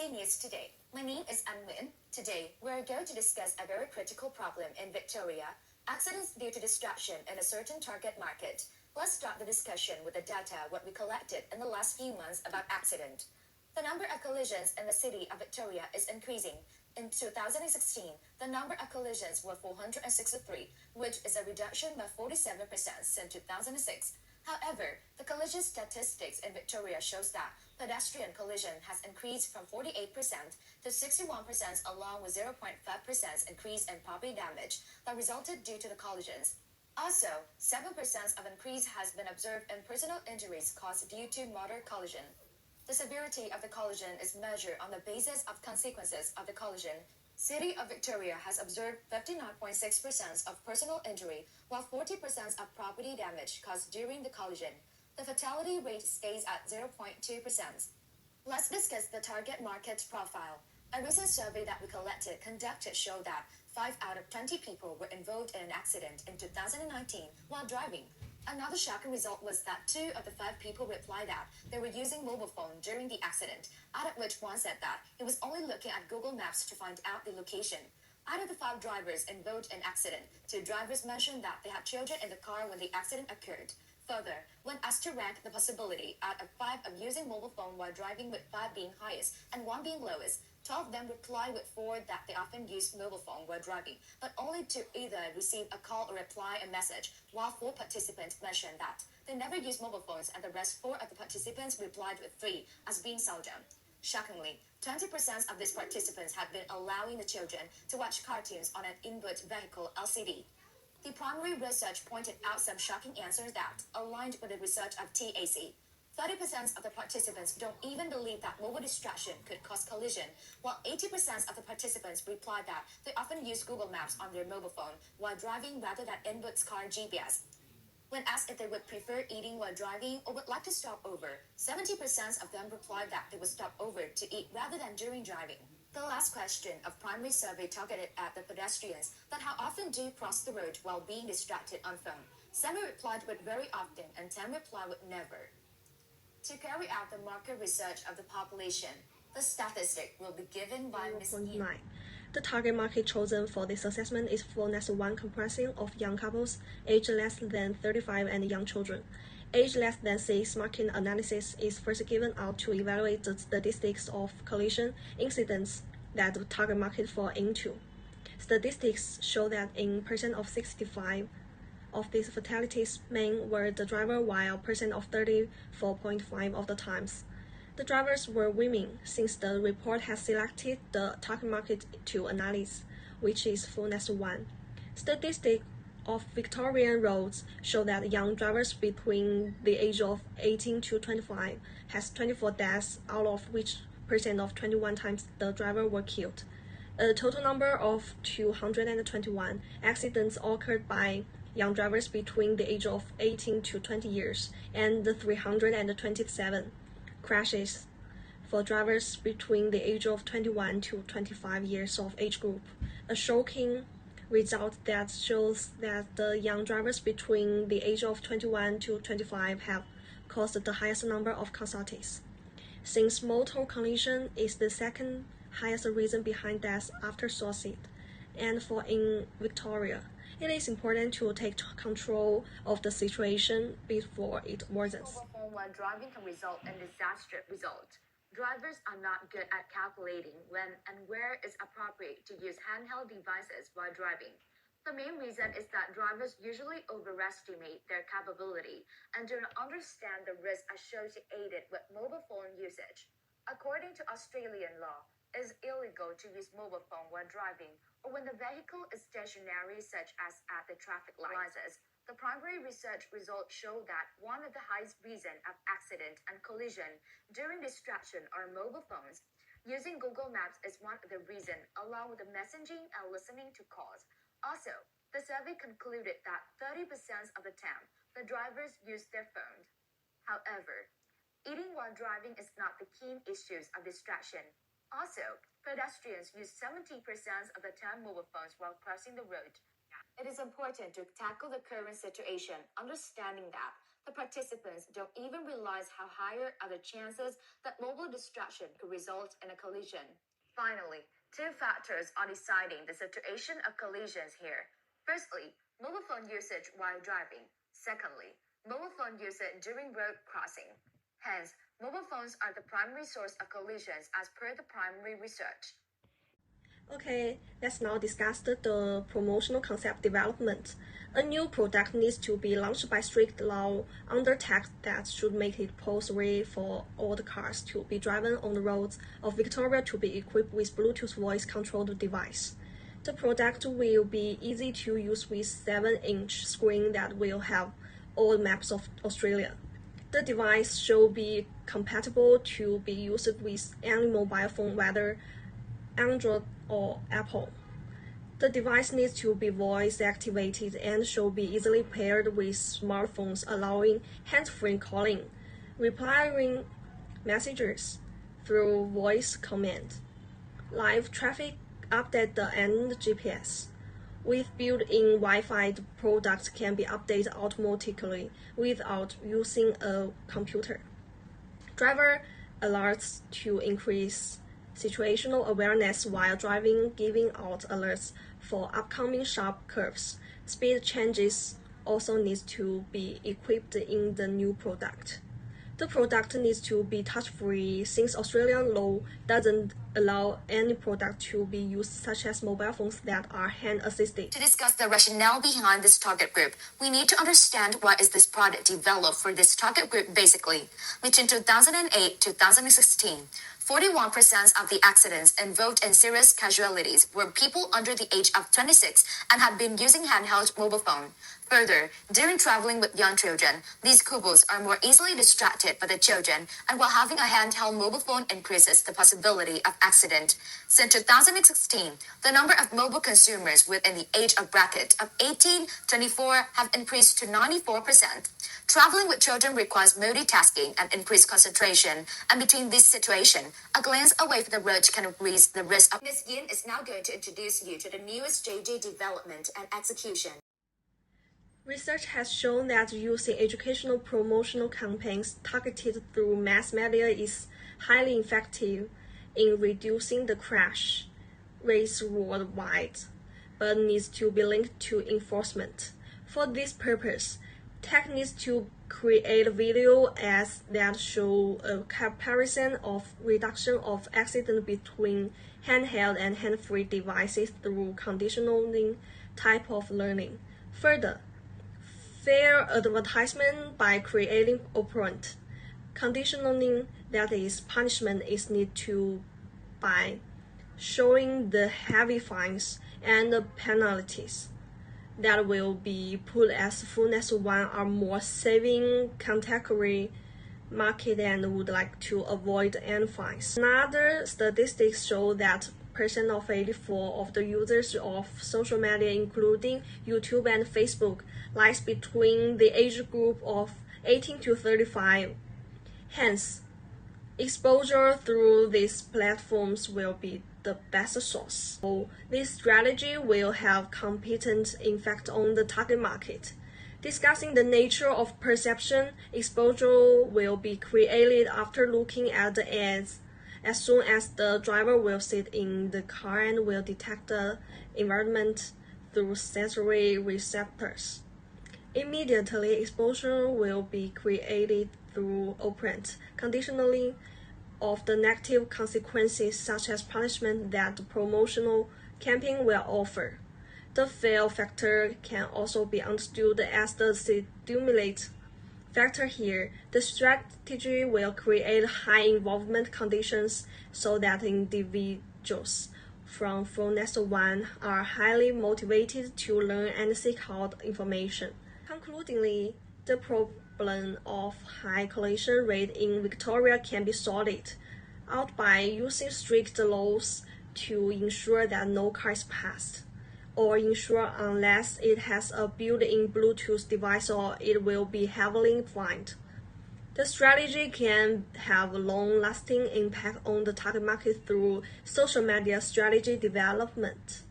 ABC News Today. My name is AnhNguyen. Today, we're going to discuss a very critical problem in Victoria, accidents due to distraction in a certain target market. Let's start the discussion with the data what we collected in the last few months about accident. The number of collisions in the city of Victoria is increasing. In 2016, the number of collisions were 463, which is a reduction by 47% since 2006. However, the collision statistics in Victoria shows that pedestrian collision has increased from 48% to 61% along with 0.5% increase in property damage that resulted due to the collisions. Also, 7% of increase has been observed in personal injuries caused due to motor collision. The severity of the collision is measured on the basis of consequences of the collision. City of Victoria has observed 59.6% of personal injury, while 40% of property damage caused during the collision. The fatality rate stays at 0.2%. Let's discuss the target market profile. A recent survey that we conducted showed that 5 out of 20 people were involved in an accident in 2019 while driving. Another shocking result was that 2 of the 5 people replied that they were using mobile phone during the accident, out of which one said that he was only looking at Google Maps to find out the location. Out of the 5 drivers involved in accident, 2 drivers mentioned that they had children in the car when the accident occurred. Further, when asked to rank the possibility out of 5 of using mobile phone while driving, with 5 being highest and 1 being lowest, 12 of them replied with 4 that they often use mobile phone while driving, but only to either receive a call or reply a message, while 4 participants mentioned that they never use mobile phones, and the rest 4 of the participants replied with 3 as being seldom. Shockingly, 20% of these participants had been allowing the children to watch cartoons on an inbuilt vehicle LCD. The primary research pointed out some shocking answers that aligned with the research of TAC. 30% of the participants don't even believe that mobile distraction could cause collision, while 80% of the participants replied that they often use Google Maps on their mobile phone while driving rather than input car GPS. When asked if they would prefer eating while driving or would like to stop over, 70% of them replied that they would stop over to eat rather than during driving. The last question of primary survey targeted at the pedestrians that how often do you cross the road while being distracted on phone. 7 replied with very often and 10 replied with never. To carry out the market research of the population, the statistic will be given by Ms. Yin. The target market chosen for this assessment is for Next 1 comprising of young couples, age less than 35 and young children. Age less than 6 market analysis is first given out to evaluate the statistics of collision incidents that the target market fall into. Statistics show that in percent of 65 of these fatalities, men were the driver, while percent of 34.5 of the times. The drivers were women, since the report has selected the target market to analyze, which is for Next 1. Statistics of Victorian roads show that young drivers between the age of 18 to 25 has 24 deaths, out of which percent of 21 times the driver were killed. A total number of 221 accidents occurred by young drivers between the age of 18 to 20 years, and 327 crashes for drivers between the age of 21 to 25 years of age group. A shocking result that shows that the young drivers between the age of 21 to 25 have caused the highest number of casualties. Since motor collision is the second highest reason behind deaths after suicide, and for in Victoria, it is important to take control of the situation before it worsens. Mobile phone while driving can result in disastrous results. Drivers are not good at calculating when and where it's appropriate to use handheld devices while driving. The main reason is that drivers usually overestimate their capability and do not understand the risk associated with mobile phone usage. According to Australian law, it is illegal to use mobile phone while driving or when the vehicle is stationary, such as at the traffic lights. The primary research results show that one of the highest reasons of accident and collision during distraction are mobile phones. Using Google Maps is one of the reasons, along with the messaging and listening to calls. Also, the survey concluded that 30% of the time, the drivers use their phones. However, eating while driving is not the key issues of distraction. Also, pedestrians use 70% of the time mobile phones while crossing the road. It is important to tackle the current situation, understanding that The participants don't even realize how higher are the chances that mobile distraction could result in a collision. Finally, two factors are deciding the situation of collisions here. Firstly, mobile phone usage while driving. Secondly, mobile phone usage during road crossing. Hence, mobile phones are the primary source of collisions as per the primary research. Okay, let's now discuss the promotional concept development. A new product needs to be launched by strict law under text that should make it possible for all the cars to be driven on the roads of Victoria to be equipped with Bluetooth voice-controlled device. The product will be easy to use with 7-inch screen that will have all maps of Australia. The device should be compatible to be used with any mobile phone, whether Android or Apple. The device needs to be voice activated and should be easily paired with smartphones, allowing hands-free calling, replying messages through voice command, live traffic update and GPS. With built-in Wi-Fi, the product can be updated automatically without using a computer. Driver alerts to increase situational awareness while driving, giving out alerts for upcoming sharp curves. Speed changes also needs to be equipped in the new product. The product needs to be touch-free since Australian law doesn't allow any product to be used, such as mobile phones that are hand-assisted. To discuss the rationale behind this target group, we need to understand why is this product developed for this target group basically. Between 2008 to 2016, 41% of the accidents involved in serious casualties were people under the age of 26 and had been using handheld mobile phone. Further, during traveling with young children, these couples are more easily distracted by the children, and while having a handheld mobile phone increases the possibility of accident. Since 2016, the number of mobile consumers within the age of bracket of 18 to 24 have increased to 94%. Traveling with children requires multitasking and increased concentration, and between this situation, a glance away from the road can increase the risk of. Ms. Yin is now going to introduce you to the newest JJ development and execution. Research has shown that using educational promotional campaigns targeted through mass media is highly effective in reducing the crash rates worldwide, but needs to be linked to enforcement. For this purpose, tech needs to create video ads that show a comparison of reduction of accidents between handheld and hand-free devices through conditioning type of learning. Further, fair advertisement by creating operant conditioning, that is, punishment is need to by showing the heavy fines and the penalties that will be put as soon as one or more saving category market and would like to avoid any fines. Another statistics show that percent of 84 of the users of social media, including YouTube and Facebook, lies between the age group of 18 to 35. Hence, exposure through these platforms will be the best source. So this strategy will have competent impact on the target market. Discussing the nature of perception, exposure will be created after looking at the ads. As soon as the driver will sit in the car and will detect the environment through sensory receptors. Immediately, exposure will be created through operant conditioning of the negative consequences such as punishment that the promotional campaign will offer. The fail factor can also be understood as the stimulate factor here. The strategy will create high involvement conditions so that individuals from phonest 1 are highly motivated to learn and seek out information. Concludingly, the problem of high collision rate in Victoria can be sorted out by using strict laws to ensure that no car is passed, or ensure unless it has a built-in Bluetooth device or it will be heavily fined. The strategy can have a long-lasting impact on the target market through social media strategy development.